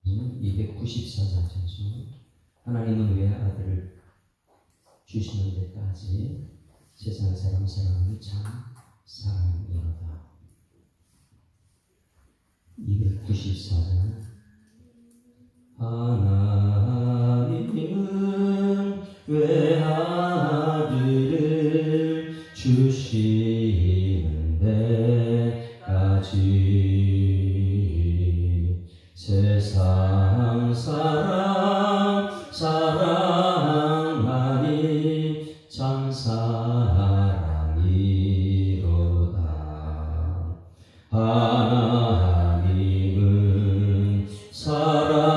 294장 찬송. 하나님은 왜 아들을 주시는 데까지 세상 사랑을 참 사랑이로다. 294장. 하나님은 왜 아들을 주시는 데까지 세상 사랑하니 참 사랑이로다. 하나님은 사랑이라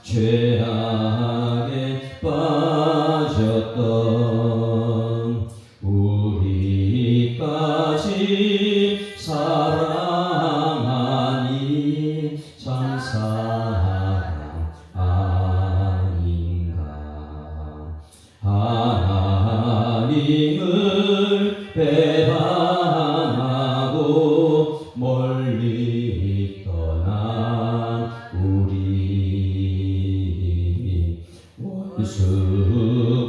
죄악에 빠졌던 우리까지 사랑하니 참 사랑 아닌가. 하나님을 배반하고 멀리 떠난 우리 원수같이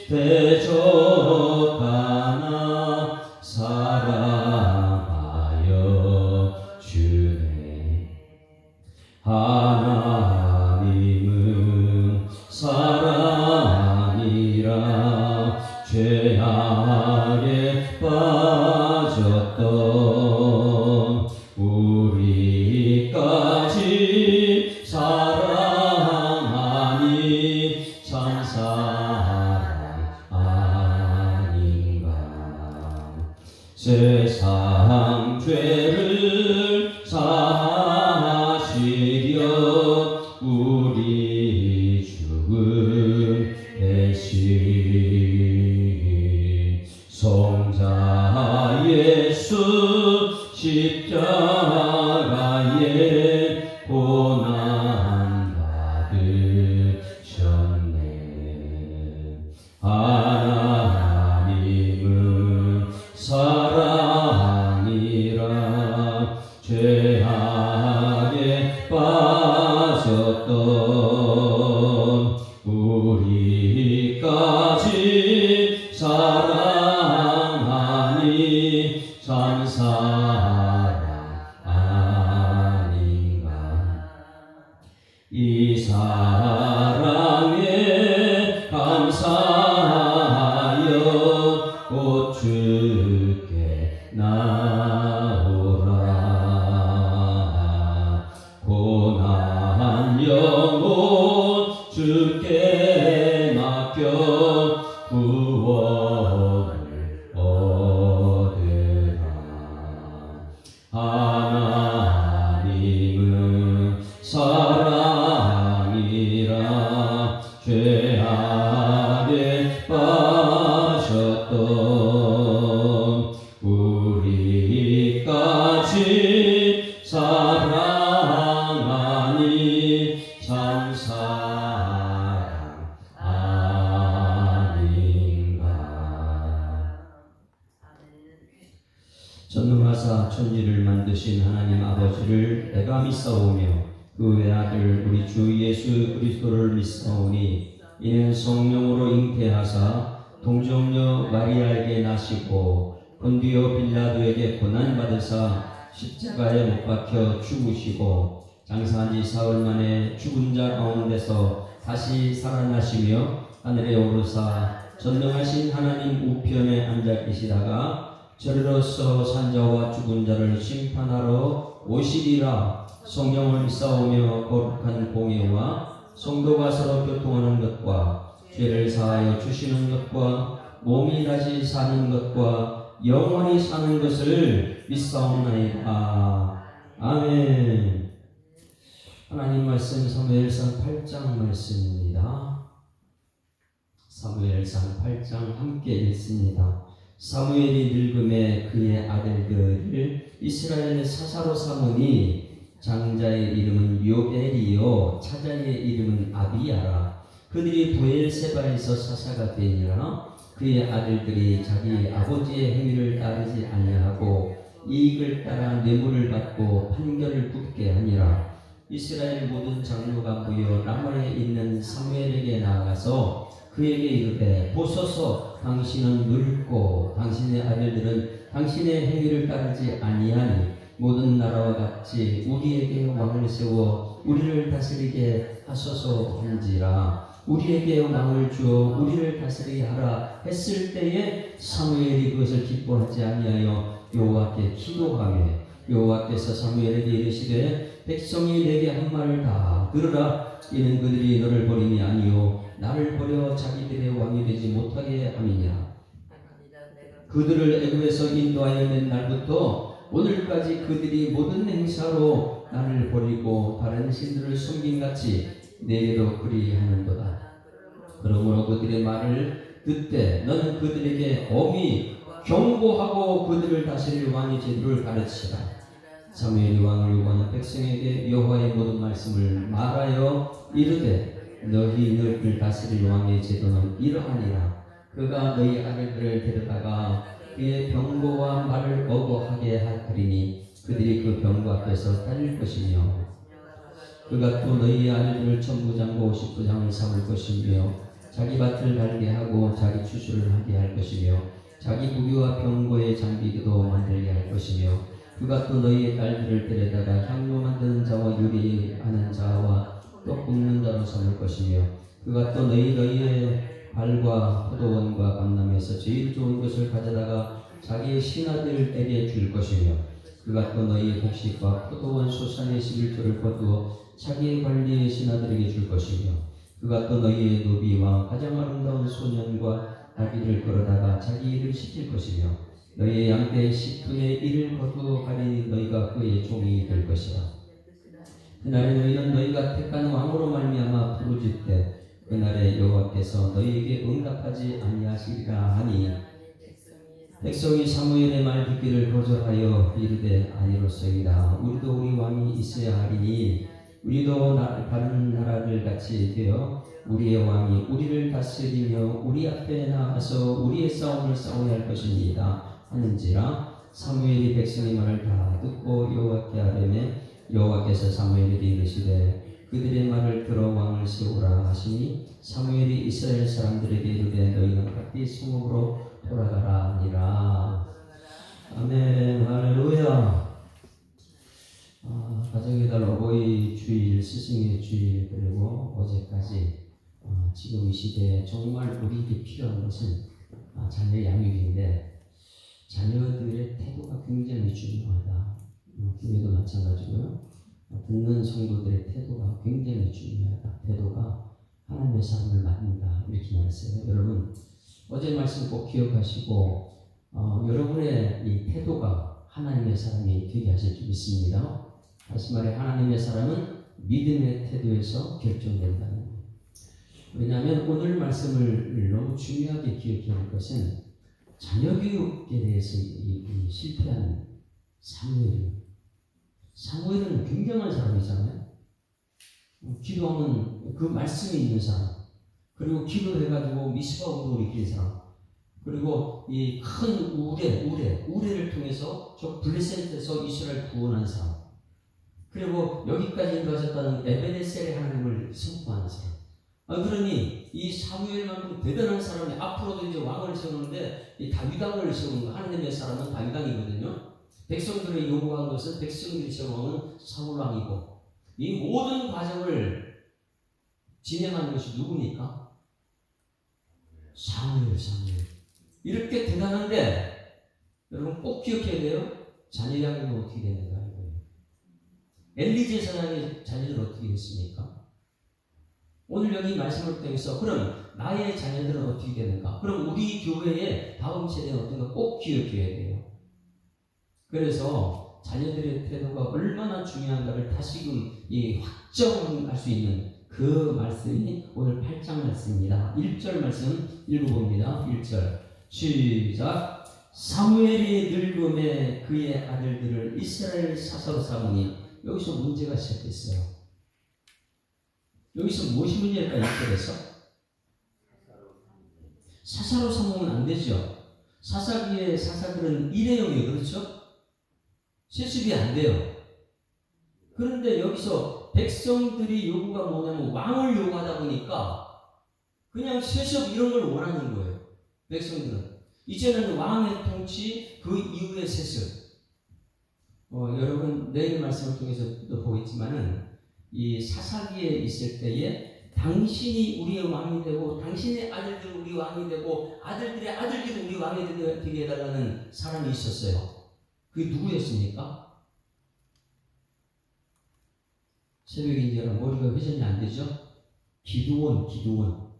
대적하나 사랑하여 주네. 하나님은 사랑이라 죄악에 빠졌던 우리까지 사랑하니 참 사랑 아닌가. 세상 죄를 사하시려 우리 죽은 대신 성자 예수 십자가에 고난 받으셨네. 하나님은 사랑이라 죄악에 빠졌던 우리까지 사랑하니 참 사랑 아닌가. 이 사랑에 감사하여 곧 주께 나오라. 고난 영혼 주께 맡겨 구원을 얻으라. 하나님은 사랑이라 죄악에 빠졌던 우리까지 사랑하니 참 사랑 아닌가. 전능하사 천지를 만드신 하나님 아버지를 내가 믿사오며 그 외아들 우리 주 예수 그리스도를 믿사오니 이는 성령으로 잉태하사 동정녀 마리아에게 나시고 본디오 빌라도에게 고난받으사 십자가에 못 박혀 죽으시고 장사한 지 사흘 만에 죽은 자 가운데서 다시 살아나시며 하늘에 오르사 전능하신 하나님 우편에 앉아 계시다가 저리로서 산자와 죽은 자를 심판하러 오시리라. 성령을 믿사오며 거룩한 공예와 성도가 서로 교통하는 것과 죄를 사하여 주시는 것과 몸이 다시 사는 것과 영원히 사는 것을 믿사옵나이다. 아멘. 하나님 말씀 사무엘상 8장 말씀입니다. 사무엘상 8장 함께 읽습니다. 사무엘이 늙음에 그의 아들들을 이스라엘 사사로 삼으니 장자의 이름은 요엘이요 차자의 이름은 아비야라. 그들이 부엘세바에서 사사가 되니라. 그의 아들들이 자기 아버지의 행위를 따르지 아니하고 이익을 따라 뇌물을 받고 판결을 굽게 하니라. 이스라엘 모든 장로가 모여 라마에 있는 사무엘에게 나아가서 그에게 이르되 보소서 당신은 늙고 당신의 아들들은 당신의 행위를 따르지 아니하니 모든 나라와 같이 우리에게 왕을 세워 우리를 다스리게 하소서 한지라. 우리에게 왕을 주어 우리를 다스리게 하라 했을 때에 사무엘이 그것을 기뻐하지 아니하여 여호와께 기도하며 여호와께서 사무엘에게 이르시되 백성이 내게 한 말을 다 들으라. 이는 그들이 너를 버림이 아니요 나를 버려 자기들의 왕이 되지 못하게 함이냐. 그들을 애굽에서 인도하여 낸 날부터 오늘까지 그들이 모든 행사로 나를 버리고 다른 신들을 숨긴같이 내게도 그리하는도다. 그러므로 그들의 말을 듣되 너는 그들에게 엄히 경고하고 그들을 다스릴 왕의 제도를 가르치라. 사무엘이 왕을 요구하는 백성에게 여호와의 모든 말씀을 말하여 이르되 너희를 다스릴 왕의 제도는 이러하니라. 그가 너희 아들들을 데려다가 그의 병거와 말을 어거하게 하리니 그들이 그 병거 앞에서 딸릴 것이며 그가 또 너희 아들들을 천부장과 50부장을 삼을 것이며 자기 밭을 달게 하고 자기 추수를 하게 할 것이며 자기 무기와 병거의 장비도 만들게 할 것이며 그가 또 너희의 딸들을 데려다가 향료 만드는 자와 요리하는 자와 떡 굽는 자로 삼을 것이며 그가 또 너희의 발과 포도원과 감람에서 제일 좋은 것을 가져다가 자기의 신하들에게 줄 것이며 그가 또 너희의 곡식과 포도원 소산의 11조를 거두어 자기의 관리의 신하들에게 줄 것이며 그가 또 너희의 노비와 가장 아름다운 소년과 나귀를 끌어다가 자기 일을 시킬 것이며 너희의 양떼의 10분의 1을 거두어 가리니 너희가 그의 종이 될 것이라. 그날에 너희는 너희가 택한 왕으로 말미암아 부르짖되 그날에 여호와께서 너희에게 응답하지 아니하시리라 하니 백성이 사무엘의 말 듣기를 거절하여 이르되 아니로소이다. 우리도 우리 왕이 있어야 하리니 우리도 다른 나라들 같이 되어 우리의 왕이 우리를 다스리며 우리 앞에 나가서 우리의 싸움을 싸워야 할 것입니다 하는지라. 사무엘이 백성의 말을 다 듣고 여호와께 아뢰매 여호와께서 사무엘에게 이르시되 그들의 말을 들어 왕을 세우라 하시니 사무엘이 이스라엘 사람들에게 이르되 너희는 각기 성읍으로 돌아가라 하니라. 아멘. 할렐루야. 가정의 달 어버이 주일, 스승의 주일, 그리고 어제까지 지금 이 시대에 정말 우리에게 필요한 것은 자녀 양육인데 자녀들의 태도가 굉장히 중요하다. 교회도 마찬가지고요. 듣는 성도들의 태도가 굉장히 중요하다. 태도가 하나님의 사람을 만든다. 이렇게 말했어요. 여러분 어제 말씀 꼭 기억하시고 여러분의 이 태도가 하나님의 사람이 되게 하실 줄 믿습니다. 다시 말해 하나님의 사람은 믿음의 태도에서 결정된다는 거예요. 왜냐하면 오늘 말씀을 너무 중요하게 기억해야 할 것은 자녀 교육에 대해서 실패한 사무엘은 굉장한 사람이잖아요. 기도하면 그 말씀이 있는 사람, 그리고 기도해가지고 미스바 운동을 이기는 사람, 그리고 이 큰 우레를 통해서 저 블레셋에서 이스라엘 구원한 사람, 그리고 여기까지 인도하셨다는 에베네셀의 하나님을 선포하는 사람. 그러니 이 사무엘만큼 대단한 사람이 앞으로도 이제 왕을 세우는데 이 다윗왕을 세우는 하나님의 사람은 다윗왕이거든요. 백성들의 요구한 것은 백성들이 세우는 사울왕이고 이 모든 과정을 진행하는 것이 누굽니까? 사무엘. 이렇게 대단한데 여러분 꼭 기억해야 돼요. 자녀 양육은 어떻게 되는가 이거예요. 엘리 제사장의 자녀들은 어떻게 됐습니까? 오늘 여기 말씀을 통해서 그럼 나의 자녀들은 어떻게 되는가? 그럼 우리 교회의 다음 세대는 어떤가 꼭 기억해야 돼요. 그래서 자녀들의 태도가 얼마나 중요한가를 다시금 확정할 수 있는 그 말씀이 오늘 8장 말씀입니다. 1절 말씀 읽어봅니다. 1절 시작. 사무엘이 늙음에 그의 아들들을 이스라엘 사사로 삼으니 여기서 문제가 시작됐어요. 여기서 무엇이 문제일까? 1절에서 사사로 삼으면 안 되죠. 사사기의 사사들은 일회용이에요. 그렇죠? 세습이 안 돼요. 그런데 여기서 백성들이 요구가 뭐냐면 왕을 요구하다 보니까 그냥 세습 이런 걸 원하는 거예요. 백성들은. 이제는 왕의 통치, 그 이후의 세습. 여러분 내일 말씀을 통해서도 보겠지만은 이 사사기에 있을 때에 당신이 우리의 왕이 되고 당신의 아들들은 우리 왕이 되고 아들들의 아들들이 우리 왕이 되게 해달라는 사람이 있었어요. 그게 누구였습니까? 새벽인지라 머리가 회전이 안 되죠? 기드온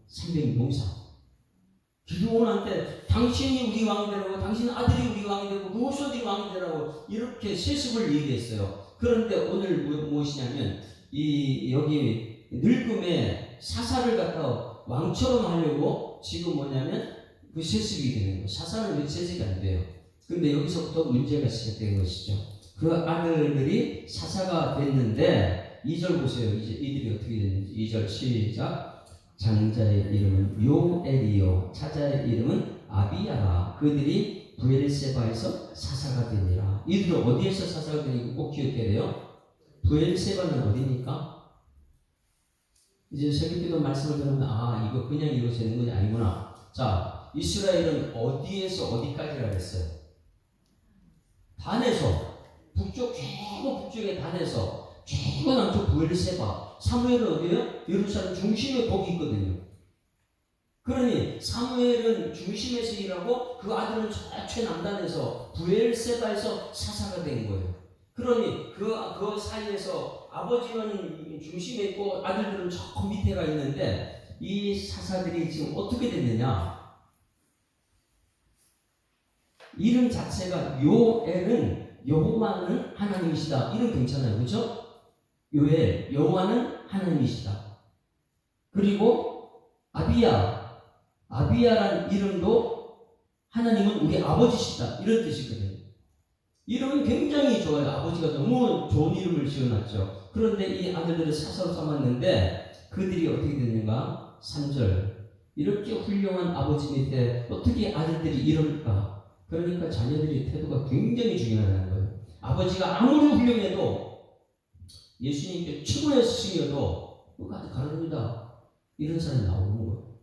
300용사. 기드온한테 당신이 우리 왕이 되라고, 당신 아들이 우리 왕이 되고 무엇이 왕이 되라고 이렇게 세습을 얘기했어요. 그런데 오늘 무엇이냐면 여기 늙음에 사사를 갖다 왕처럼 하려고 지금 뭐냐면 그 세습이 되는 거예요. 사사는 왜 세습이 안 돼요? 근데 여기서부터 문제가 시작된 것이죠. 그 아들들이 사사가 됐는데 2절 보세요. 이제 이들이 어떻게 됐는지. 2절 시작. 장자의 이름은 요엘이요 차자의 이름은 아비야라. 그들이 브엘세바에서 사사가 되니라. 이들은 어디에서 사사가 되니까 꼭 기억해야 돼요. 브엘세바는 어디입니까? 이제 새벽기도 말씀을 들으면 이거 그냥 이거 되는 것이 아니구나. 자, 이스라엘은 어디에서 어디까지라 그랬어요? 단에서 북쪽 최고 북쪽의 단에서 최고 남쪽 브엘세바. 사무엘은 어디예요? 예루살렘 중심에 거기 있거든요. 그러니 사무엘은 중심에서 일하고 그 아들은 저 최남단에서 브엘세바에서 사사가 된 거예요. 그러니 그 사이에서 아버지는 중심에 있고 아들들은 저 밑에가 있는데 이 사사들이 지금 어떻게 됐느냐? 이름 자체가 요엘은 여호와는 하나님이시다. 이름 괜찮아요, 그렇죠? 요엘, 여호와는 하나님이시다. 그리고 아비야란 이름도 하나님은 우리 아버지시다. 이런 뜻이거든요. 이름은 굉장히 좋아요. 아버지가 너무 좋은 이름을 지어놨죠. 그런데 이 아들들을 사사로 삼았는데 그들이 어떻게 됐는가? 3절. 이렇게 훌륭한 아버지 밑에 어떻게 아들들이 이럴까? 그러니까 자녀들의 태도가 굉장히 중요하다는 거예요. 아버지가 아무리 훌륭해도 예수님께 최고의 스승이어도 끝까지 가릅니다. 이런 사람이 나오는 거예요.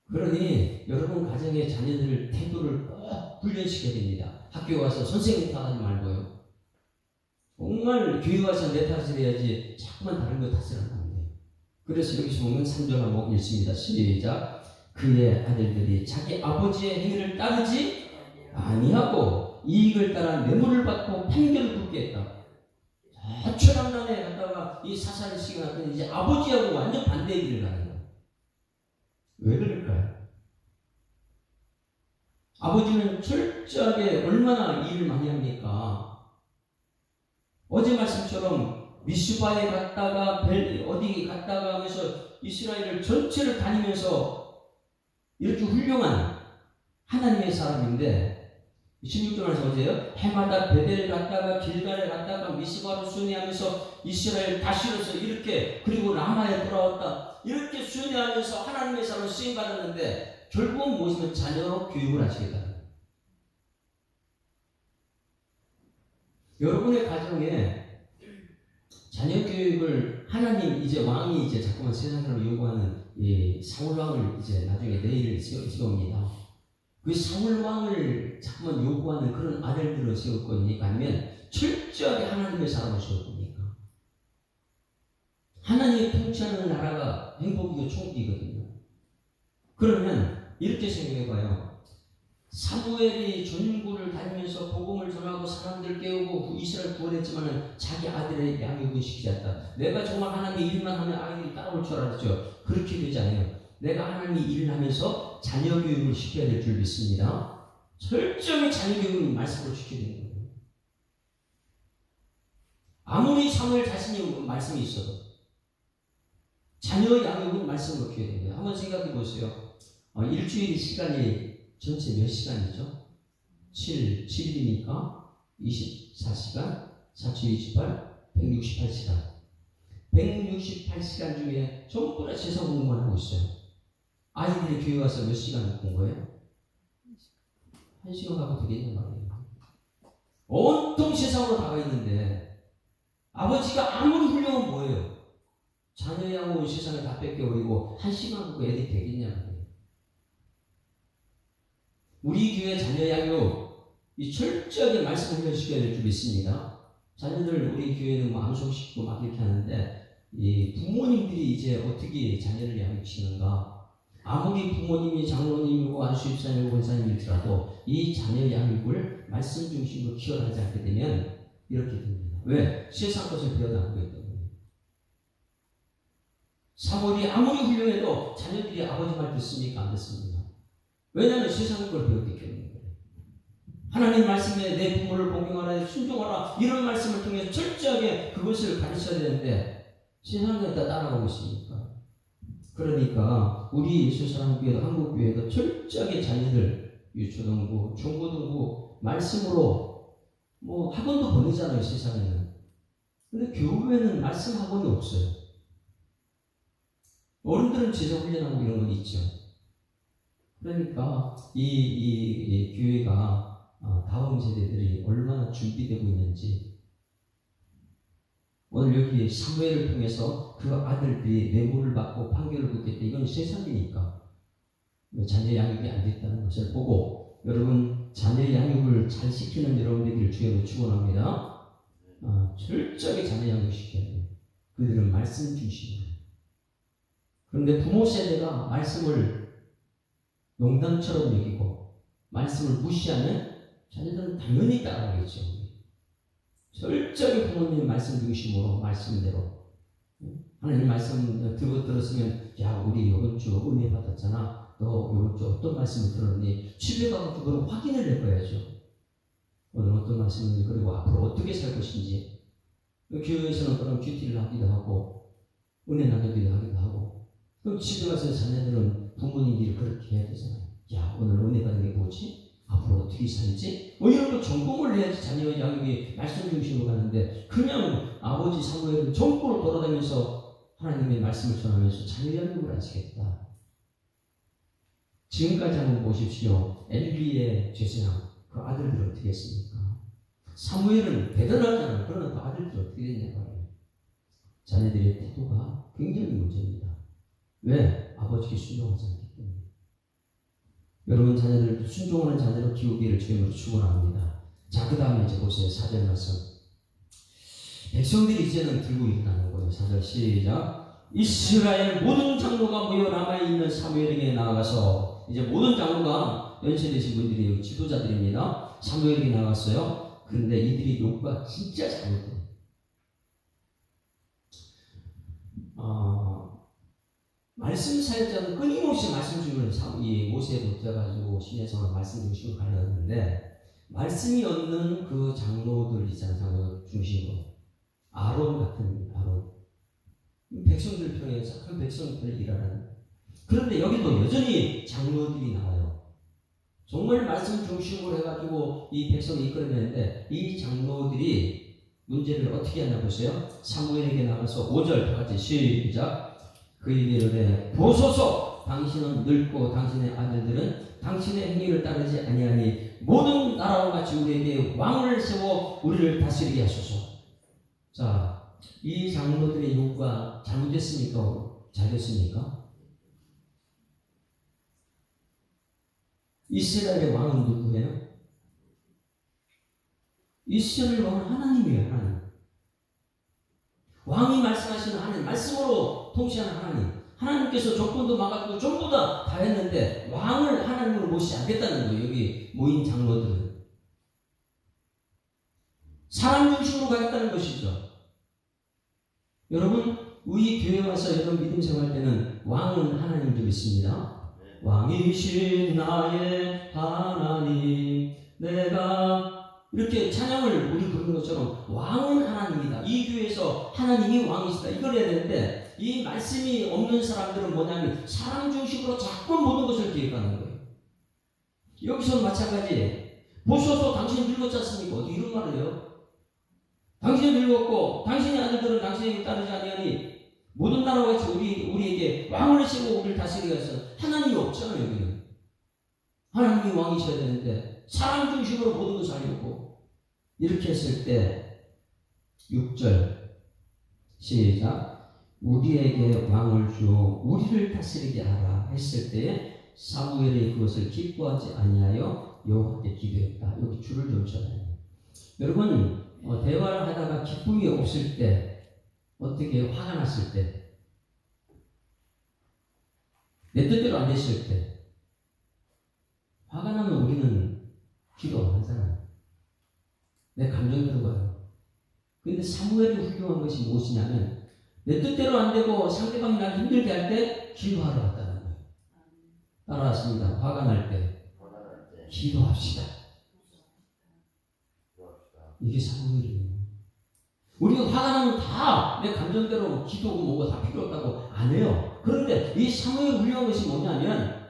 그러니 여러분 가정의 자녀들 태도를 꼭 훈련시켜야 됩니다. 학교 가서 선생님 탓하지 말고요. 정말 교회 가서 내 탓을 해야지 자꾸만 다른 거 탓을 하면 돼요. 그래서 여기서 보면 3절 한번 읽습니다. 시작. 그의 아들들이 자기 아버지의 행위를 따르지 아니하고 이익을 따라 뇌물을 받고 판결을 굽게 했다. 최남단에 갔다가 이 사사를 시켜놨더니 이제 아버지하고 완전 반대의 길을 가는 거예요. 왜 그럴까요? 아버지는 철저하게 얼마나 일을 많이 합니까? 어제 말씀처럼 미스바에 갔다가 어디 갔다가 하면서 이스라엘을 전체를 다니면서 이렇게 훌륭한 하나님의 사람인데 16절에서 어제요? 해마다 베델 갔다가 길갈에 갔다가 미스바로 순회하면서 이스라엘 다시로서 이렇게 그리고 라마에 돌아왔다 이렇게 순회하면서 하나님의 사람을 쓰임받았는데 결국은 무엇이면 자녀로 교육을 하시겠다. 여러분의 가정에 자녀 교육을 하나님 이제 왕이 이제 자꾸만 세상으로 요구하는 이 사울왕을 이제 나중에 내일 세웁니다. 그 사울왕을 자꾸만 요구하는 그런 아들들을 세울 겁니까? 아니면 철저하게 하나님의 사람을 세울 겁니까? 하나님이 통치하는 나라가 행복이고 총기거든요. 그러면 이렇게 생각해봐요. 사무엘이 전국을 다니면서 복음을 전하고 사람들 깨우고 이스라엘 구원했지만 자기 아들의 양육은 시키지 않다. 내가 정말 하나님의 일만 하면 아이들이 따라올 줄 알았죠. 그렇게 되지 않아요. 내가 하나님의 일을 하면서 자녀 교육을 시켜야 될 줄 믿습니다. 철저히 자녀 교육을 말씀으로 시켜야 되는 거예요. 아무리 사무엘 자신이 말씀이 있어도 자녀 양육은 말씀으로 키워야 됩니다. 한번 생각해 보세요. 일주일 시간이 전체 몇 시간이죠? 7일이니까 24시간, 4,28, 168시간. 168시간 중에 전부 다 세상 공부만 하고 있어요. 아이들이 교회 와서 몇 시간 공부해요? 1시간 하고 되겠냐 말이에요. 온통 세상으로 다가 있는데 아버지가 아무리 훌륭한 뭐예요? 자녀 양육은 세상에 다 뺏겨버리고 한 시간 보고 애들이 되겠냐고요. 우리 교회 자녀 양육 이 철저하게 말씀 훈련시켜야 될 줄 믿습니다. 자녀들 우리 교회는 뭐 암송시키고 막 이렇게 하는데 이 부모님들이 이제 어떻게 자녀를 양육시키는가? 아무리 부모님이 장로님이고 안수집사님이고 권사님이더라도 이 자녀 양육을 말씀 중심으로 키워나가지 않게 되면 이렇게 됩니다. 왜? 세상 것을 배워나가고 있기 때문에. 사모들이 아무리 훌륭해도 자녀들이 아버지 말 듣습니까? 안 듣습니다. 왜냐하면 세상 걸 배웠기 때문에. 하나님 말씀에 내 부모를 공경하라, 순종하라 이런 말씀을 통해서 철저하게 그것을 가르쳐야 되는데 세상에 다 따라가고 있으니까. 그러니까 우리 예수사랑교회도 한국교회도 철저하게 자녀들 유초등부, 중고등부 말씀으로 뭐 학원도 보내잖아요 세상에는. 근데 교회는 말씀 학원이 없어요. 어른들은 제자 훈련하고 이런 건 있죠. 그러니까 이 교회가 다음 세대들이 얼마나 준비되고 있는지 오늘 여기 사무엘을 통해서 그 아들들이 뇌물을 받고 판결을 받겠다. 이건 세상이니까 자녀 양육이 안 됐다는 것을 보고 여러분 자녀 양육을 잘 시키는 여러분들을 주의로 축원합니다. 철저하게 자녀 양육시켜야 돼요. 그들은 말씀 중심으로. 그런데 부모 세대가 말씀을 농담처럼 여기고 말씀을 무시하면 자녀들은 당연히 따라가겠죠. 철저하게 부모님 말씀 중심으로 말씀대로 하나님 말씀 들었으면 야 우리 이번 주 은혜 받았잖아. 너 이번 주 어떤 말씀을 들었니? 집에 가서 그걸 확인을 해봐야죠. 오늘 어떤 말씀인지 그리고 앞으로 어떻게 살 것인지. 교회에서는 그런 큐티를 하기도 하고 은혜 나누기도 하기도 하고 그럼 집에 가서 자녀들은 부모님들이 그렇게 해야 되잖아요. 야 오늘 은혜 받는 게 뭐지? 앞으로 어떻게 살지? 뭐 이런 거 전공을 해야지 자녀 양육이 말씀 중심으로 가는데 그냥 아버지 사무엘은 전국을 돌아다니면서 하나님의 말씀을 전하면서 자녀 양육을 하시겠다. 지금까지 한번 보십시오. 엘리의 제사장 그 아들들이 어떻게 했습니까? 사무엘은 대단하잖아요. 그러나 그 아들들이 어떻게 됐냐 말이에요. 자녀들의 태도가 굉장히 문제입니다. 왜? 아버지께 순종하지 않기 때문에. 여러분 자녀들 순종하는 자녀로 키우기를 주님으로 축원합니다. 자, 그 다음에 이제 보세요. 4절 말씀. 백성들이 이제는 들고 일어나는 거예요. 4절 시작. 이스라엘 모든 장로가 모여 라마에 있는 사무엘에게 나아가서 이제 모든 장로가 연세되신 분들이 지도자들입니다. 사무엘에게 나갔어요. 그런데 이들이 욕과 진짜 잘못해요. 말씀 사역자는 끊임없이 말씀 중심으로 이 모세에 붙여가지고 신에서 말씀 중심으로 가려는데 말씀이 없는 그 장로들 있잖아요. 장로 중심으로 아론 같은 아론 백성들 편에 착한 백성 편을 일하는. 그런데 여기도 여전히 장로들이 나와요. 정말 말씀 중심으로 해가지고 이 백성을 이끌어내는데 이 장로들이 문제를 어떻게 하나 보세요. 사무엘에게 나가서 5절 같이 시작. 그에게 이르되 보소서 당신은 늙고 당신의 아들들은 당신의 행위를 따르지 아니하니 모든 나라와 같이 우리에게 왕을 세워 우리를 다스리게 하소서. 자, 이 장로들의 요구가 잘못됐습니까? 잘됐습니까? 이스라엘의 왕은 누구예요? 이스라엘 왕은 하나님이에요. 하나님. 왕이 말씀하시는 하나님, 말씀으로 통치하는 하나님. 하나님께서 조건도 막았고 전부 다 했는데 왕을 하나님으로 모시지 않겠다는 거예요. 여기 모인 장로들은. 사람 중심으로 가겠다는 것이죠. 여러분, 우리 교회 와서 여러분 믿음 생활할 때는 왕은 하나님 좀 있습니다. 왕이신 나의 하나님, 내가 이렇게 찬양을 우리 부르는 것처럼 왕은 하나님이다. 이 교회에서 하나님이 왕이시다. 이걸 해야 되는데 이 말씀이 없는 사람들은 뭐냐면 사람 중심으로 자꾸 모든 것을 기획하는 거예요. 여기서는 마찬가지예요. 보소서 당신이 늙었지 않습니까? 어디 이런 말을 해요? 당신이 늙었고 당신의 아들들은 당신에게 따르지 아니하니 모든 나라와 같이 우리에게 왕을 세우고 우리를 다스리게 하셔서 하나님이 없잖아요. 여기는 하나님이 왕이셔야 되는데 사람 중심으로 모든 것을 하려고 이렇게 했을 때 6절 시작. 우리에게 왕을 주어 우리를 다스리게 하라 했을 때에 사무엘이 그것을 기뻐하지 아니하여 여호와께 기도했다. 여기 줄을 좀 쳐요. 여러분 대화를 하다가 기쁨이 없을 때, 어떻게 화가 났을 때, 내 뜻대로 안 됐을 때, 화가 나면 우리는 기도 안 하잖아요. 내 감정대로 가요. 근데 사무엘이 훌륭한 것이 무엇이냐면, 내 뜻대로 안 되고 상대방이 날 힘들게 할 때 기도하러 갔다는 거예요. 따라왔습니다. 화가 날 때 기도합시다. 이게 사무엘이에요. 우리가 화가 나면 다 내 감정대로 기도고 뭐고 다 필요 없다고 안 해요. 그런데 이 사무엘 훌륭한 것이 뭐냐면,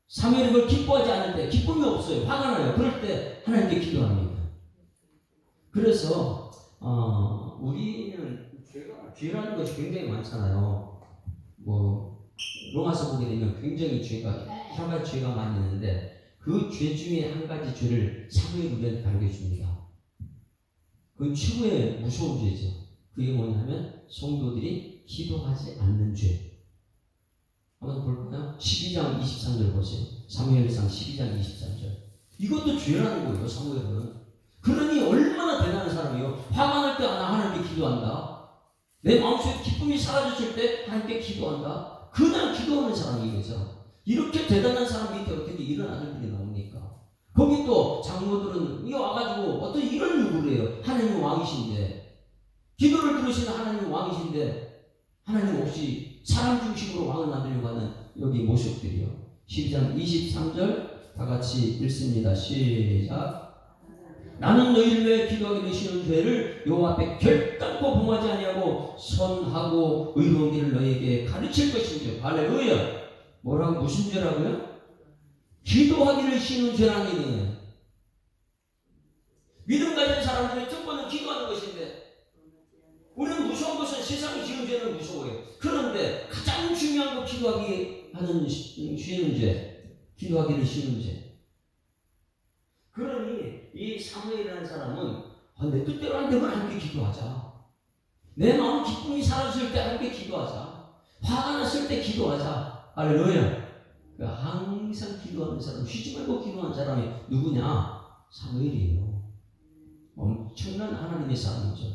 사무엘이 그걸 기뻐하지 않을 때, 기쁨이 없어요. 화가 나요. 그럴 때 하나님께 기도합니다. 그래서 우리는 죄라는 것이 굉장히 많잖아요. 뭐 로마서 보게 되면 굉장히 여러 가지 죄가 많이 있는데, 그 죄 중에 한 가지 죄를 사무엘이 우리한테 가르쳐줍니다. 그건 최고의 무서운 죄죠. 그게 뭐냐면 성도들이 기도하지 않는 죄. 한번 볼까요? 12장 23절 보세요. 사무엘상 12장 23절. 이것도 죄라는 거예요. 사무엘은. 그러니 얼마나 대단한 사람이에요. 화가 날 때 하나님께 기도한다. 내 마음속에 기쁨이 사라졌을 때 하나님께 기도한다. 그냥 기도하는 사람이 거죠. 이렇게 대단한 사람 밑에 어떻게 이런 아들들이 나옵니까? 거기 또 장로들은 와가지고 어떤 이런 요구를 해요. 하나님 왕이신데, 기도를 들으시는 하나님 왕이신데, 하나님 없이 사람 중심으로 왕을 만들려고 하는 여기 모습들이요. 12장 23절 다 같이 읽습니다. 시작. 나는 너희를 위해 기도하게 되시는 죄를 여호와 앞에 결단코 범하지 아니하고 선하고 의로운 길을 너희에게 가르칠 것인지. 할렐루야. 뭐라고? 무슨 죄라고요? 기도하기를 쉬는 죄라는 얘기예요. 믿음 가진 사람들의 특권은 기도하는 것인데, 우리는 무서운 것은 세상이 지은 죄는 무서워요. 그런데 가장 중요한 거 기도하기 하는 쉬는 죄, 기도하기를 쉬는 죄. 그러니 이 사무엘이라는 사람은 내 뜻대로 안 되면 하나님께 기도하자. 내 마음 기쁨이 사라질 때 하나님께 기도하자. 화가 났을 때 기도하자. 할렐루야. 항상 기도하는 사람, 쉬지 말고 기도하는 사람이 누구냐? 사무엘이에요. 엄청난 하나님의 사람이죠.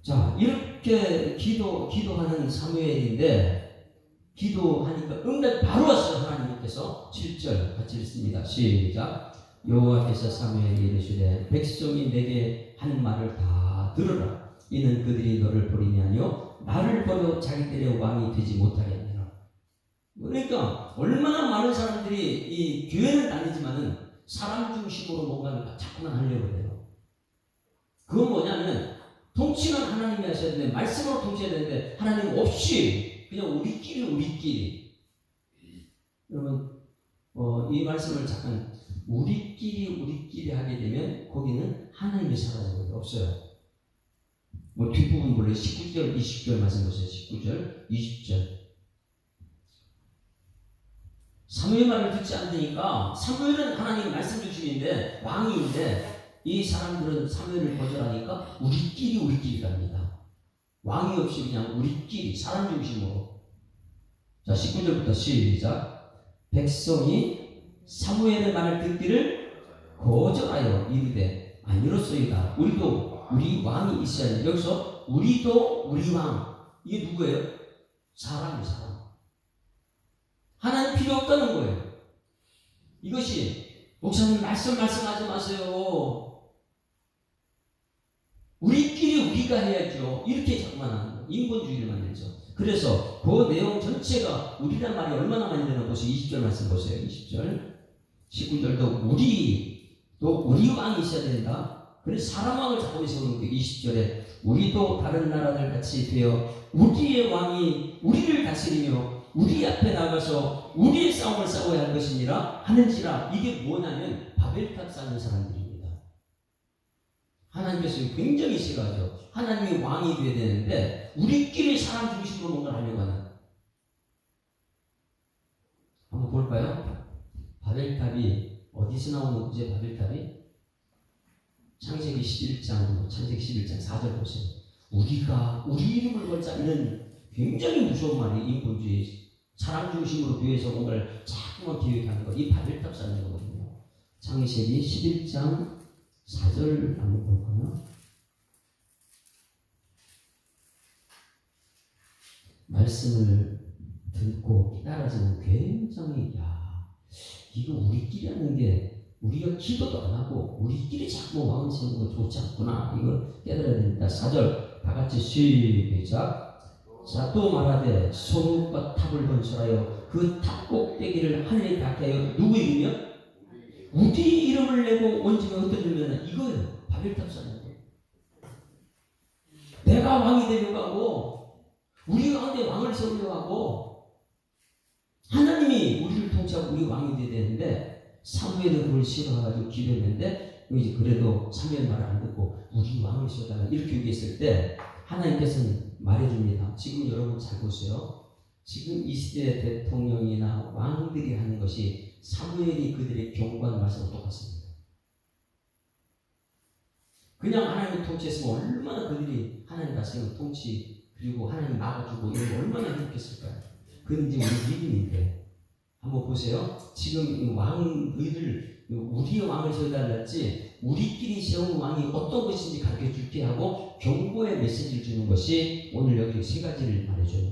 자, 이렇게 기도하는 사무엘인데, 기도하니까 응답 바로 왔어요. 하나님께서. 7절 같이 읽습니다. 시작. 여호와께서 사무엘에게 이르시되 백성이 내게 한 말을 다 들으라. 이는 그들이 너를 버리니 아니요 나를 버려 자기들의 왕이 되지 못하게 하니라. 그러니까 얼마나 많은 사람들이 이 교회는 다니지만은 사람 중심으로 뭔가를 자꾸만 하려고 해요. 그건 뭐냐면, 통치는 하나님이 하셔야 되는데, 말씀으로 통치해야 되는데, 하나님 없이 그냥 우리끼리. 여러분 이 말씀을 잠깐 우리끼리 하게 되면 거기는 하나님이 사라져요. 없어요. 뭐 뒷부분 볼래요? 19절 20절 말씀 보세요. 19절 20절. 사무엘 말을 듣지 않으니까, 사무엘은 하나님 말씀 중심인데 왕이인데, 이 사람들은 사무엘을 거절하니까 우리끼리 갑니다. 왕이 없이 그냥 우리끼리 사람 중심으로. 자, 19절부터 시작. 백성이 사무엘의 말을 듣기를 거절하여 이르되 아니로소이다. 우리 왕이 있어야 돼. 여기서 우리도 우리 왕. 이게 누구예요? 사람. 하나님 필요 없다는 거예요. 이것이 목사님 말씀하지 마세요. 우리끼리 우리가 해야죠. 이렇게 자꾸만 하는 거예요. 인본주의를 만들죠. 그래서 그 내용 전체가 우리란 말이 얼마나 많이 되나 보세요. 20절 말씀 보세요. 20절 19절도 우리 왕이 있어야 된다. 그래서 사람 왕을 자꾸 세우는 게 20절에 우리도 다른 나라들 같이 되어 우리의 왕이 우리를 다스리며 우리 앞에 나가서 우리의 싸움을 싸워야 할 것이니라 하는지라. 이게 뭐냐면 바벨탑 쌓는 사람들입니다. 하나님께서 굉장히 싫어하죠. 하나님이 왕이 되어야 되는데 우리끼리 사람 중심으로 뭔가를 하려고 하는. 한번 볼까요? 바벨탑이 어디서 나오는 거죠? 바벨탑이? 창세기 11장 4절 보세요. 우리가 우리 이름을 걸자, 이런 굉장히 무서운 말이 인본주의, 사람 중심으로 교회에서 뭔가를 자꾸만 기획하는 거, 이 바벨탑 쌓는 거거든요. 창세기 11장 4절 한번 볼까요? 말씀을 듣고 깨달아지는 굉장히, 이거 우리끼리 하는 게, 우리가 기도도 안 하고 우리끼리 자꾸 마음 세우는 거 좋지 않구나, 이걸 깨달아야 됩니다. 4절 다 같이 시작. 자, 또 말하되 소문과 탑을 건설하여 그 탑 꼭대기를 하늘에 닿게 하여 누구 이름이요? 우리 이름을 내고 원증을 흩어지면 이거예요. 바벨탑 쌓는 거예요. 내가 왕이 되려고 하고 우리 가운데 왕을 세우려고 하고, 하나님이 우리를 통치하고 우리 왕이 되어야 되는데, 사무엘은 그걸 싫어가지고 기도했는데, 이제 그래도 사무엘 말을 안 듣고 우리 왕을 세워달라 이렇게 얘기했을 때, 하나님께서는 말해줍니다. 지금 여러분 잘 보세요. 지금 이 시대 대통령이나 왕들이 하는 것이 사무엘이 그들의 경고한 말씀과 똑같습니다. 그냥 하나님 통치했으면 얼마나 그들이 하나님 말씀을 통치, 그리고 하나님 막아주고 이런 거 얼마나 행복했을까요? 그건 이제 우리 믿음인데, 한번 보세요. 지금 왕들을 우리의 왕을 세워달랄지 우리끼리 세운 왕이 어떤 것인지 가르쳐 줄게 하고 경고의 메시지를 주는 것이 오늘 여기 세 가지를 말해줘요.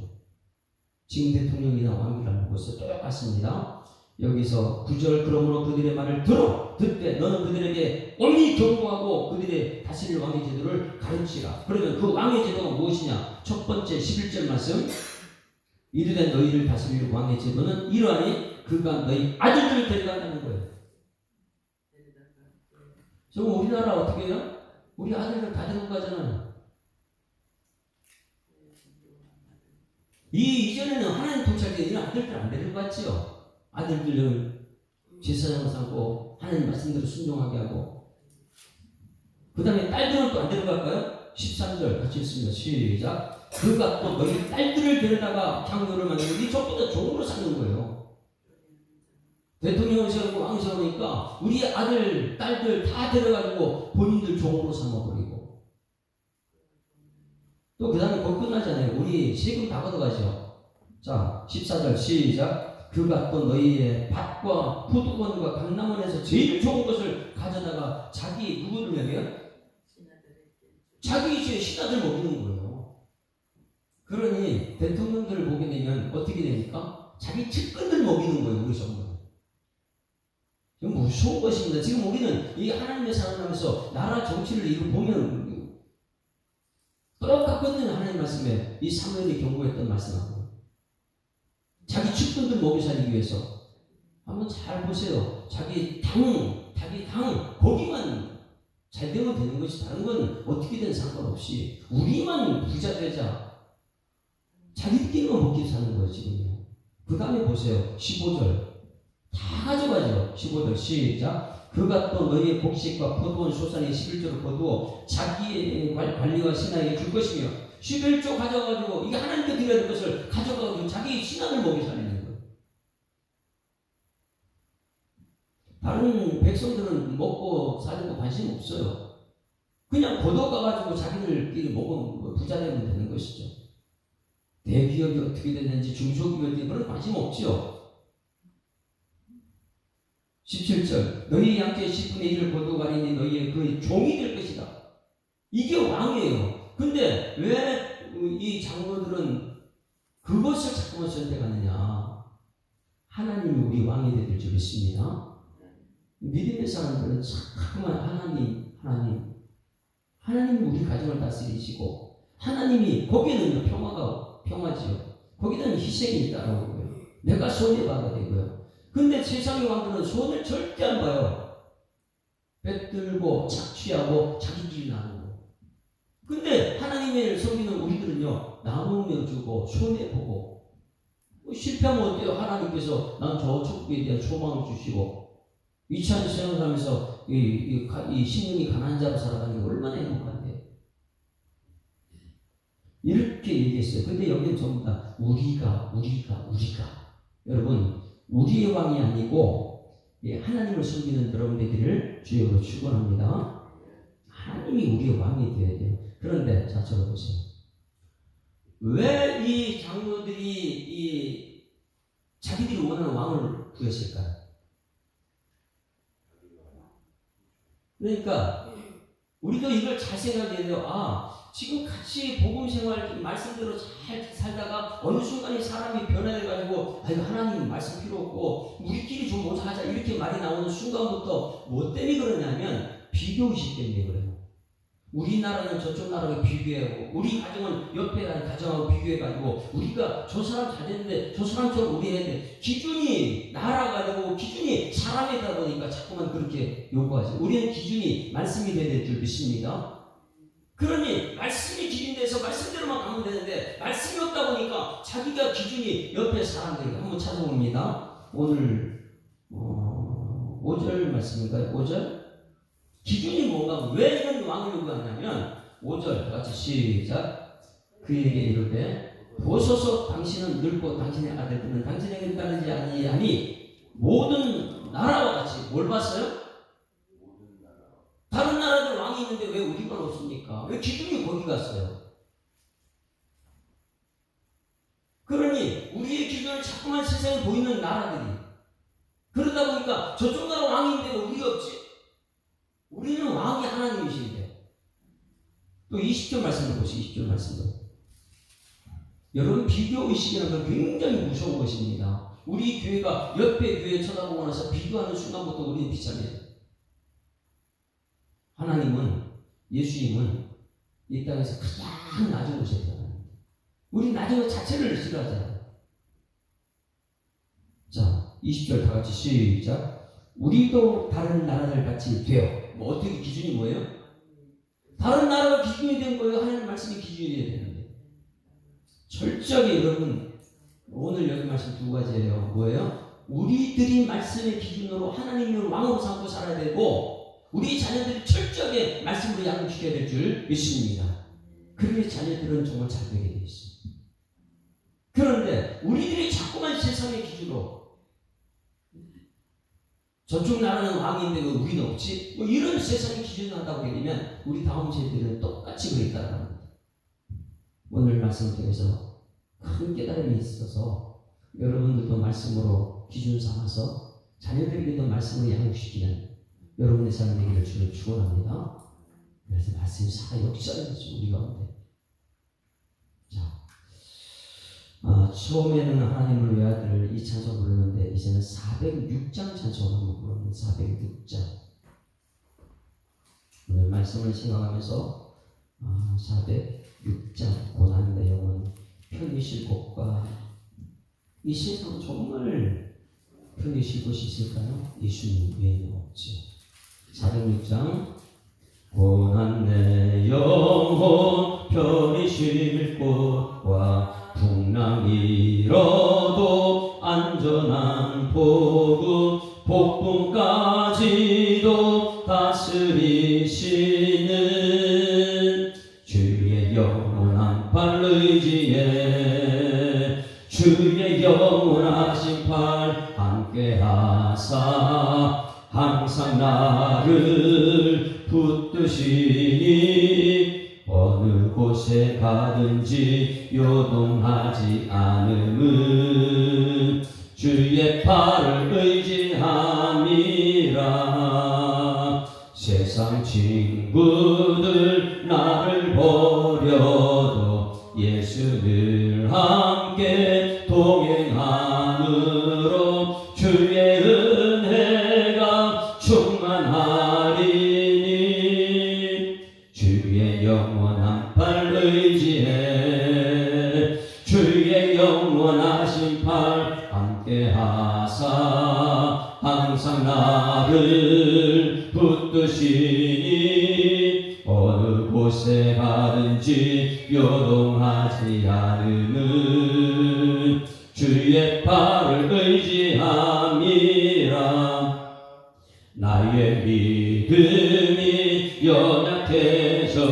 지금 대통령이나 왕이라는 것은 똑같습니다. 여기서 9절, 그러므로 그들의 말을 듣되 너는 그들에게 옳리 경고하고 그들의 다스릴 왕의 제도를 가르치라. 그러면 그 왕의 제도가 무엇이냐? 첫 번째 11절 말씀, 이르되 너희를 다스릴 왕의 제도는 이러하니 그가 너희 아들들을 데려간다는 거예요. 지금 우리나라 어떻게 해요? 우리 아들들 다 데리고 가잖아요. 이전에는 하나님 통치할 때 이런 아들들 안 데리고 갔지요. 아들들을 제사장을 삼고 하나님 말씀대로 순종하게 하고, 그 다음에 딸들은 또 안 데려갈까요? 13절 같이 읽습니다. 시작. 그가 또 너희 딸들을 데려다가 향유를 만들고 이 전부 다 종으로 삼는 거예요. 대통령을 세우고 왕을 세우니까 우리 아들, 딸들 다 데려가지고 본인들 종으로 삼아버리고, 또 그 다음에 곧 끝나잖아요. 우리 세금 다 걷어가죠. 자, 14절 시작. 그가 또 너희의 밭과 포도원과 강남원에서 제일 좋은 것을 가져다가 자기 누구를 먹여요? 자기 이제 신하들 먹이는 거예요. 그러니 대통령들을 보게 되면 어떻게 됩니까? 자기 측근들 먹이는 거예요. 우리 정부. 이건 무서운 것입니다. 지금 우리는 이 하나님의 살아나면서 나라 정치를 이거 보면 똑같거든요. 하나님 말씀에 이 사무엘이 경고했던 말씀하고, 자기 측근들 먹여 살리기 위해서 한번 잘 보세요. 자기 당 거기만 잘 되면 되는 것이, 다른 건 어떻게든 상관없이 우리만 부자 되자, 자기들끼리만 먹기 사는 거예요 지금요. 그 다음에 보세요. 15절 다 가져가죠. 15절 시작. 그가 또 너희의 곡식과 포도원 소산의 11조를 거두어 자기의 관리와 신하에게 줄 것이며, 11조 가져가지고 이게 하나님께 드려야 될 것을 가져가지고 자기 신하를 먹여 살리는 거예요. 다른 백성들은 먹고 사는 거 관심 없어요. 그냥 걷어가가지고 자기들끼리 먹으면 부자 되면 되는 것이죠. 대기업이 어떻게 됐는지, 중소기업이 그런 관심 없죠. 17절 너희 양떼의 10분의 1을 거두가리니 너희의 그 종이 될 것이다. 이게 왕이에요. 근데 왜 이 장로들은 그것을 자꾸만 선택하느냐? 하나님이 우리 왕이 되길 줄 믿습니다. 믿음의 사람들은 자꾸만 하나님이 우리 가정을 다스리시고, 하나님이 거기에는 평화지요. 거기는 희생이 따라오고요. 내가 손해봐야 되고요. 근데 세상의 왕들은 손을 절대 안 봐요. 뱉들고 착취하고 자기끼리 나누고. 근데 하나님을 섬기는 우리들은요, 나누며 주고 손해보고, 실패하면 어때요? 하나님께서 난 저 천국에 대한 소망을 주시고, 2차원 생활을 하면서 이 신령이 가난한 자로 살아가는 게 얼마나 행복한데, 이렇게 얘기했어요. 근데 여기는 전부 다 우리가. 여러분, 우리의 왕이 아니고 하나님을 섬기는 여러분 되기를 주여로 축원합니다. 하나님이 우리의 왕이 되어야 돼요. 그런데 자, 들어보세요. 왜 이 장로들이 자기들이 원하는 왕을 구했을까요? 그러니까 우리도 이걸 잘 생각해야 돼요. 지금 같이 복음 생활 말씀대로 잘 살다가 어느 순간에 사람이 변화돼가지고 하나님 말씀 필요 없고 우리끼리 좀 먼저 하자 이렇게 말이 나오는 순간부터 뭐 때문에 그러냐면 비교의식 때문에 그래요. 우리나라는 저쪽 나라가 비교하고 우리 가정은 옆에 가정하고 비교해가지고 우리가 저 사람 잘했는데 저 사람처럼 우리 해야 돼. 기준이 나라가 되고 기준이 사람이다 보니까 자꾸만 그렇게 요구하죠. 우리는 기준이 말씀이 돼야 될 줄 믿습니다. 그러니 말씀이 기준돼서 말씀대로만 가면 되는데 말씀이 없다 보니까 자기가 기준이 옆에 사람들이 한번 찾아봅니다. 오늘 5절 말씀인가요? 5절? 기준이 뭔가 왜 이런 왕을 요구하냐면 5절 같이 시작. 그에게 이르되 보소서 당신은 늙고 당신의 아들들은 당신에게 따르지 아니하니 모든 나라와 같이 뭘 봤어요? 다른 나라들 왕이 있는데 왜 우리만 없습니까? 왜 기준이 거기 갔어요? 그러니 우리의 기준을 자꾸만 세상에 보이는 나라들이 그러다 보니까 저쪽 나라 왕인데 왜 우리가 없지? 우리는 왕이 하나님이신데. 또 20절 말씀을 보시죠. 20절 말씀을. 여러분 비교의식이라는 건 굉장히 무서운 것입니다. 우리 교회가 옆에 교회 쳐다보고 나서 비교하는 순간부터 우리는 비참해요. 하나님은, 예수님은 이 땅에서 가장 낮은 곳에 태어납니다. 우리 낮은 것 자체를 싫어하잖아요. 자, 20절 다 같이 시작. 우리도 다른 나라들 같이 되어. 어떻게 기준이 뭐예요? 다른 나라가 기준이 된 거예요? 하나님 말씀이 기준이 돼야 되는데. 철저하게 여러분, 오늘 여기 말씀 두 가지예요. 뭐예요? 우리들이 말씀의 기준으로 하나님을 왕으로 삼고 살아야 되고 우리 자녀들이 철저하게 말씀으로 양육시켜야 될 줄 믿습니다. 그러니 자녀들은 정말 잘 되게 되어 있습니다. 그런데 우리들이 자꾸만 세상의 기준으로 저쪽 나라는 왕인데 왜 우리는 없지? 뭐 이런 세상의 기준을 한다고 되면 우리 다음 세대들은 똑같이 그랬다는 겁니다. 오늘 말씀을 통해서 큰 깨달음이 있어서 여러분들도 말씀으로 기준 삼아서 자녀들에게도 말씀으로 양육시키는 여러분의 삶 되기를 주를 축원합니다. 그래서 말씀이 살아 역사하죠 우리 가운데. 자, 처음에는 하나님을 외아들 이 찬송 부르는데 이제는 406장 찬송을 한번 부릅니다. 406장. 오늘 말씀을 생각하면서 406장 고난 내용은 편히 쉴 곳과 이 세상은 정말 편히 쉴 곳이 있을까요? 예수님 외에는 없지요. 406장 고난 내 영혼 편히 쉴 곳과 풍랑 일어도 안전한 복음 폭풍까지도 다스리시는 주의 영원한 팔 의지에 주의 영원하신 팔 함께하사 항상 나를 붙드시니 어느 곳에 가든지 요동하지 않음은 주의 팔을 의지함이라. 세상 친구들 나를 버려도 예수를 함께 동행함으로 주의 은혜가 충만하리니 주의 영원한 팔 의지해 주의 영원하신 팔 함께하사 항상 나를 붙드시니 어느 곳에 가든지 요동하지 않음은 주의 팔을 의지함이라. 나의 믿음이 연약해져도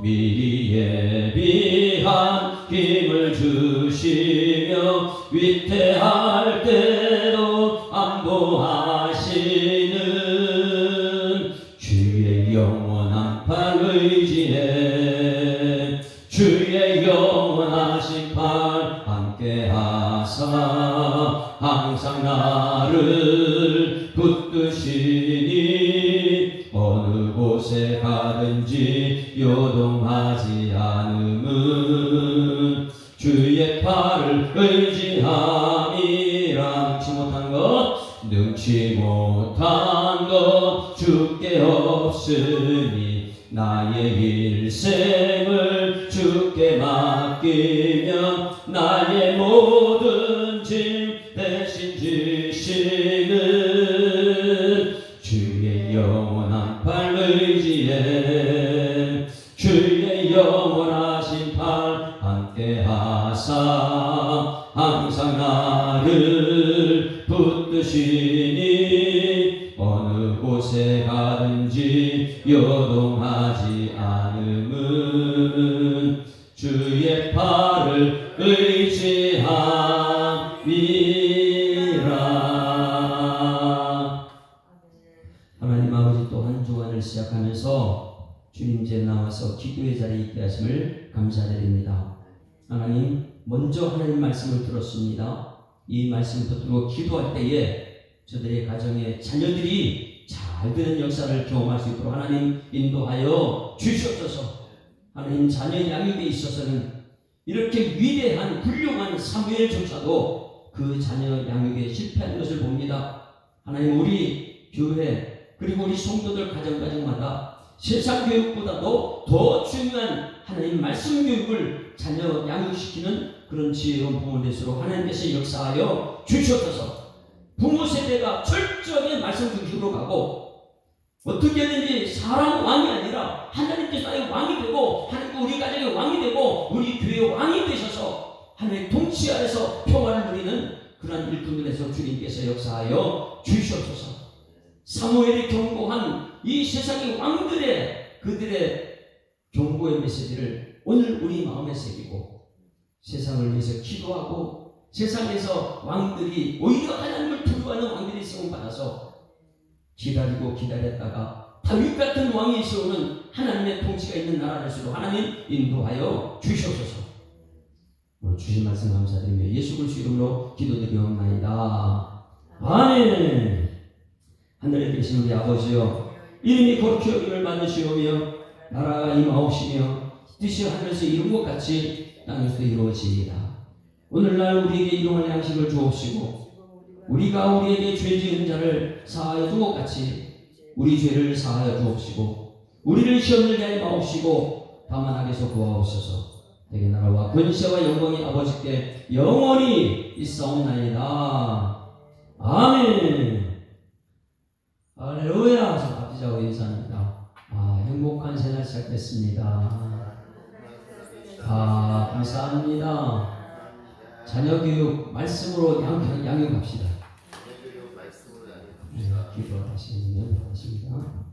미리 예비한 힘을 주시며 위태할 때도 안보하 주의 영원한 팔 의지해 주의 영원하신 팔 함께 하사 항상 나를 붙드시니 어느 곳에 가든지 요동하지 않음은 주의 팔을 의지함이라. 능치 못한 것 주께 없으니 나의 일생을 주께 맡기면 나의 모든 짐 대신 지시는 주의 영원한 팔 의지해 주의 영원하신 팔 함께 하사 항상 나를 붙드시니 어느 곳에 가든지 요동하지 않음은 주의 팔을 의지함이라. 하나님 아버지, 또 한 주간을 시작하면서 주님 제 나와서 기도의 자리에 있게 하심을 감사드립니다. 하나님, 먼저 하나님 말씀을 들었습니다. 이 말씀 붙들고 기도할 때에 저들의 가정의 자녀들이 잘 되는 역사를 경험할 수 있도록 하나님 인도하여 주시옵소서. 하나님, 자녀 양육에 있어서는 이렇게 위대한 훌륭한 사무엘조차도 그 자녀 양육에 실패한 것을 봅니다. 하나님, 우리 교회 그리고 우리 성도들 가정마다 세상 교육보다도 더 중요한 하나님 말씀 교육을 자녀 양육시키는 그런 지혜로운 부모가 될수록 하나님께서 역사하여 주시옵소서. 부모 세대가 철저하게 말씀 중심으로 가고 어떻게 했는지 사람 왕이 아니라 하나님께서 나의 왕이 되고 하나님 우리 가정의 왕이 되고 우리 교회의 왕이 되셔서 하나님의 통치 아래서 평화를 누리는 그러한 일꾼들에서 주님께서 역사하여 주시옵소서. 사무엘이 경고한 이 세상의 왕들의 그들의 경고의 메시지를 오늘 우리 마음에 새기고 세상을 위해서 기도하고 세상에서 왕들이 오히려 하나님을 두려워하는 왕들이 세움받아서 기다리고 기다렸다가 다윗 같은 왕이 세우는 하나님의 통치가 있는 나라를 수로 하나님 인도하여 주시옵소서. 오늘 주신 말씀 감사드리며 예수 그리스도 이름으로 기도드리옵나이다. 아멘. 하늘에 계신 우리 아버지여, 이름이 거룩히 여김을 받으시오며 나라가 임하옵시며 뜻이 하늘에서 이룬 것 같이 땅에서 이루어지이다. 오늘날 우리에게 일용할 양식을 주옵시고 우리가 우리에게 죄 지은 자를 사하여 준 것 같이 우리 죄를 사하여 주옵시고 우리를 시험 들게 하지 마옵시고 다만 악에서 구하옵소서. 내게 나라와 권세와 영광이 아버지께 영원히 있사옵나이다. 아멘. 할렐루야. 아버지하고 인사합니다. 행복한 새날 시작됐습니다. 감사합니다. 자녀 교육 말씀으로 양육합시다. 기도하시면 되십니다.